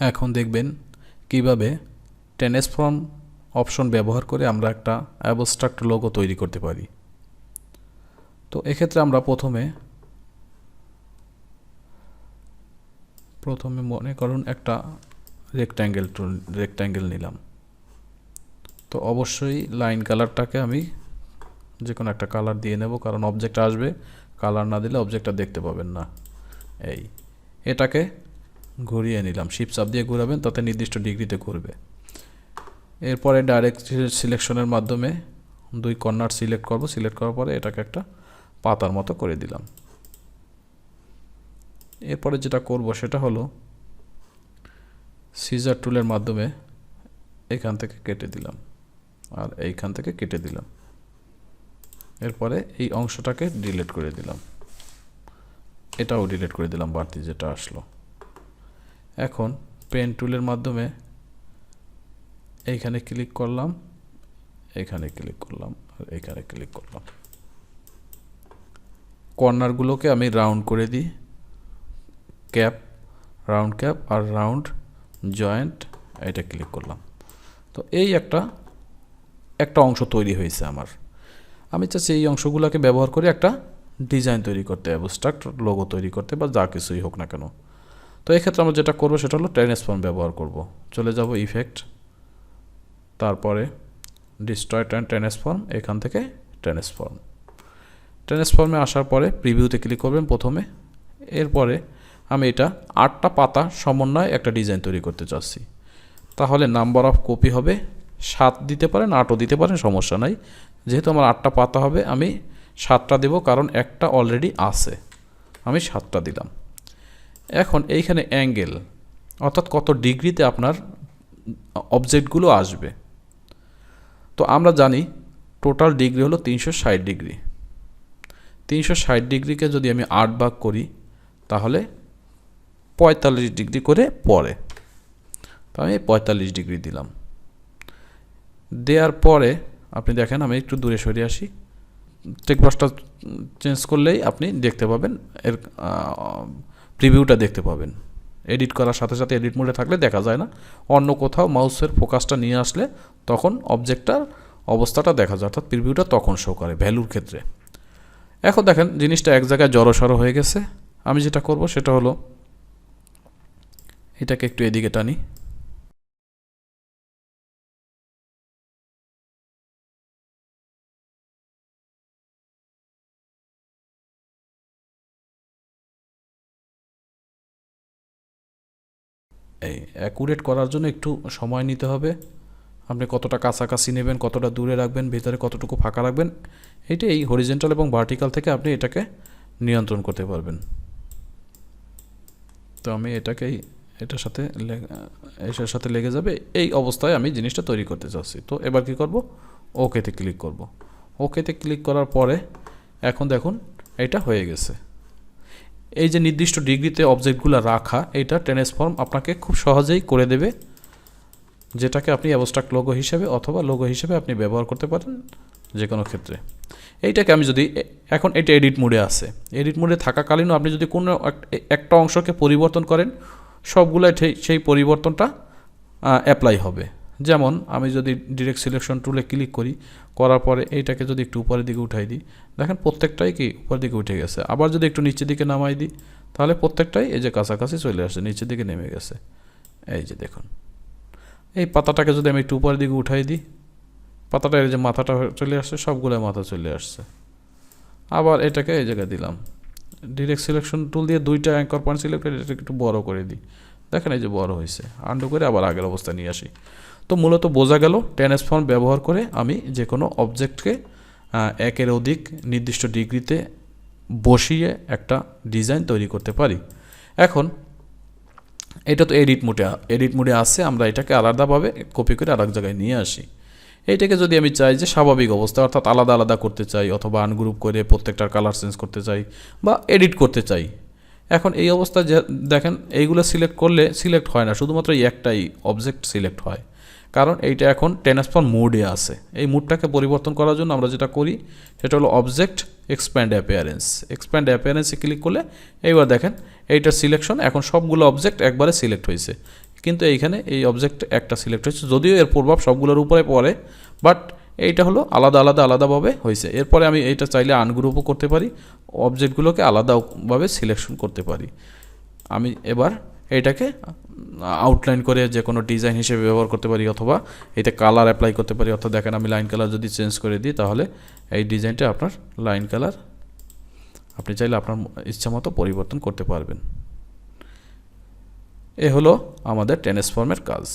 এখন দেখবেন কিভাবে ট্রান্সফর্ম অপশন ব্যবহার করে আমরা একটা অ্যাবস্ট্রাক্ট লোগো তৈরি করতে পারি। তো এক্ষেত্রে আমরা প্রথমে মনে করুন একটা রেক্ট্যাঙ্গেল নিলাম। তো অবশ্যই লাইন কালারটাকে আমি যে কোনো একটা কালার দিয়ে নেব, কারণ অবজেক্ট আসবে, কালার না দিলে অবজেক্টটা দেখতে পাবেন না। এটাকে ঘুরিয়ে নিলাম, শিফট চাপ দিয়ে ঘোরাবেন, তাতে নির্দিষ্ট ডিগ্রিতে ঘুরবে। এরপরে ডাইরেক্ট সিলেকশনের মাধ্যমে দুই কর্নার সিলেক্ট করব। সিলেক্ট করার পরে এটাকে একটা পাতার মতো করে দিলাম। এরপরে যেটা করব সেটা হলো সিজার টুলের মাধ্যমে এখান থেকে কেটে দিলাম আর এইখান থেকে কেটে দিলাম। এরপরে এই অংশটাকে ডিলিট করে দিলাম, এটাও ডিলিট করে দিলাম, বাড়তি যেটা আসলো। এখন পেন টুলের মাধ্যমে এইখানে ক্লিক করলাম, এখানে ক্লিক করলাম আর এখানে ক্লিক করলাম। কর্নারগুলোকে আমি রাউন্ড করে দিই, রাউন্ড ক্যাপ আর রাউন্ড জয়েন্ট, এটা ক্লিক করলাম। তো এই একটা অংশ তৈরি হয়েছে আমার। আমি চাচ্ছি এই অংশগুলোকে ব্যবহার করে একটা ডিজাইন তৈরি করতে, অ্যাবস্ট্রাক্ট লোগো তৈরি করতে, বা যা কিছুই হোক না কেন। তো এক্ষেত্রে আমরা যেটা করব সেটা হলো ট্রান্সফর্ম ব্যবহার করব। চলে যাব ইফেক্ট, তারপরে ডিস্ট্রয় ট্রান্সফর্ম, এখান থেকে ট্রান্সফর্মে আসার পরে প্রিভিউতে ক্লিক করবেন প্রথমে। এরপরে আমি এটা 8টা পাতা সমন্বয়ে একটা ডিজাইন তৈরি করতে চাচ্ছি। তাহলে নাম্বার অফ কপি হবে 7 দিতে পারেন, 8ও দিতে পারেন, সমস্যা নাই। যেহেতু আমার 8টা পাতা হবে আমি 7টা দেব, কারণ একটা অলরেডি আছে, আমি 7টা দিলাম। এখন এইখানে অ্যাঙ্গেল, অর্থাৎ কত ডিগ্রিতে আপনার অবজেক্টগুলো আসবে। তো আমরা জানি টোটাল ডিগ্রি হলো 360 ডিগ্রি। 360 ডিগ্রিকে যদি আমি 8 ভাগ করি তাহলে 45 ডিগ্রি করে পড়ে। তো আমি 45 ডিগ্রি দিলাম। দেওয়ার পরে আপনি দেখেন, আমি একটু দূরে সরে আসি, টেক্সটটা চেঞ্জ করলেই আপনি দেখতে পাবেন, এর প্রিভিউটা দেখতে পাবেন। এডিট করার সাথে সাথে এডিট মোডে থাকলে দেখা যায় না, অন্য কোথাও মাউসের ফোকাসটা নিয়ে আসলে তখন অবজেক্টটার অবস্থাটা দেখা যায়, অর্থাৎ প্রিভিউটা তখন শো করে ভ্যালুর ক্ষেত্রে। এখন দেখেন জিনিসটা এক জায়গায় জড়সড় হয়ে গেছে। আমি যেটা করব সেটা হলো এটাকে একটু এদিকে টানি, এই অ্যাকুরেট করার জন্য একটু সময় নিতে হবে। আপনি কতটা কাছাকাছি নেবেন, কতটা দূরে রাখবেন, ভিতরে কতটুকু ফাঁকা রাখবেন, এইটা এই হরিজেন্টাল এবং ভার্টিক্যাল থেকে আপনি এটাকে নিয়ন্ত্রণ করতে পারবেন। তো আমি এটাকেই এটার সাথে লেগে যাবে, এই অবস্থায় আমি জিনিসটা তৈরি করতে চাচ্ছি। তো এবার কি করব, ওকেতে ক্লিক করব। ওকেতে ক্লিক করার পরে এখন দেখুন এটা হয়ে গেছে। এই যে নির্দিষ্ট ডিগ্রিতে অবজেক্টগুলো রাখা, এইটা ট্রান্সফর্ম আপনাকে খুব সহজেই করে দেবে, যেটাকে আপনি অ্যাবস্ট্রাক্ট লোগো হিসেবে অথবা লোগো হিসেবে আপনি ব্যবহার করতে পারেন যে কোনো ক্ষেত্রে। এইটাকে আমি যদি এখন এটা এডিট মোডে আছে, এডিট মোডে থাকাকালীনও আপনি যদি কোনো একটা অংশকে পরিবর্তন করেন, সবগুলাই সেই পরিবর্তনটা অ্যাপ্লাই হবে। যেমন আমি যদি ডিরেক্ট সিলেকশন টুলে ক্লিক করার পরে এইটাকে যদি একটু উপরের দিকে উঠাই দিই, দেখেন প্রত্যেকটাই কি উপরের দিকে উঠে গেছে। আবার যদি একটু নিচের দিকে নামাই দিই তাহলে প্রত্যেকটাই এই যে কাছাকাছি চলে আসছে, নিচের দিকে নেমে গেছে। এই যে দেখুন, এই পাতাটাকে যদি আমি একটু উপরের দিকে উঠাই দিই, পাতাটা এই যে মাথাটা চলে আসছে, সবগুলো মাথা চলে আসছে। আবার এটাকে এই জায়গায় দিলাম, ডিরেক্ট সিলেকশন টুল দিয়ে 2টা অ্যাঙ্কর পয়েন্ট সিলেক্ট করে এটাকে একটু বড় করে দিই, দেখেন এই যে বড় হয়েছে। আন্ডু করে আবার আগের অবস্থায় নিয়ে আসি। তো মূলত বোঝা গেল ট্রান্সফর্ম ব্যবহার করে আমি যে কোনো অবজেক্টকে একের অধিক নির্দিষ্ট ডিগ্রিতে বসিয়ে একটা ডিজাইন তৈরি করতে পারি। এখন এটা তো এডিট মোডে আছে, আমরা এটাকে আলাদাভাবে কপি করে আরেক জায়গায় নিয়ে আসি। এইটাকে যদি আমি চাই যে স্বাভাবিক অবস্থা, অর্থাৎ আলাদা আলাদা করতে চাই, অথবা আনগ্রুপ করে প্রত্যেকটার কালার চেঞ্জ করতে চাই বা এডিট করতে চাই, এখন এই অবস্থায় দেখেন এইগুলো সিলেক্ট করলে সিলেক্ট হয় না, শুধুমাত্র একটাই অবজেক্ট সিলেক্ট হয়, কারণ এইটা এখন ট্রান্সফর্ম মোডে আছে। এই মোডটাকে পরিবর্তন করার জন্য আমরা যেটা করি সেটা হলো অবজেক্ট এক্সপ্যান্ড অ্যাপিয়ারেন্সে ক্লিক করলে এইবার দেখেন এইটার সিলেকশন এখন সবগুলো অবজেক্ট একবারে সিলেক্ট হয়েছে। কিন্তু এইখানে এই অবজেক্ট একটা সিলেক্ট হয়েছে, যদিও এর প্রভাব সবগুলোর উপরে পড়ে, বাট এইটা হলো আলাদাভাবে হয়েছে। এরপরে আমি এইটা চাইলে আনগ্রুপও করতে পারি, অবজেক্টগুলোকে আলাদাভাবে সিলেকশন করতে পারি। আমি এবার এইটাকে আউটলাইন করে যে কোনো ডিজাইন হিসেবে ব্যবহার করতে পারি, অথবা এতে কালার অ্যাপ্লাই করতে পারি। অর্থাৎ দেখেন আমি লাইন কালার যদি চেঞ্জ করে দিই, তাহলে এই ডিজাইনটা আপনার লাইন কালার আপনি চাইলে আপনার ইচ্ছা মতো পরিবর্তন করতে পারবেন। এ হলো আমাদের ট্রান্সফর্মের কাজ।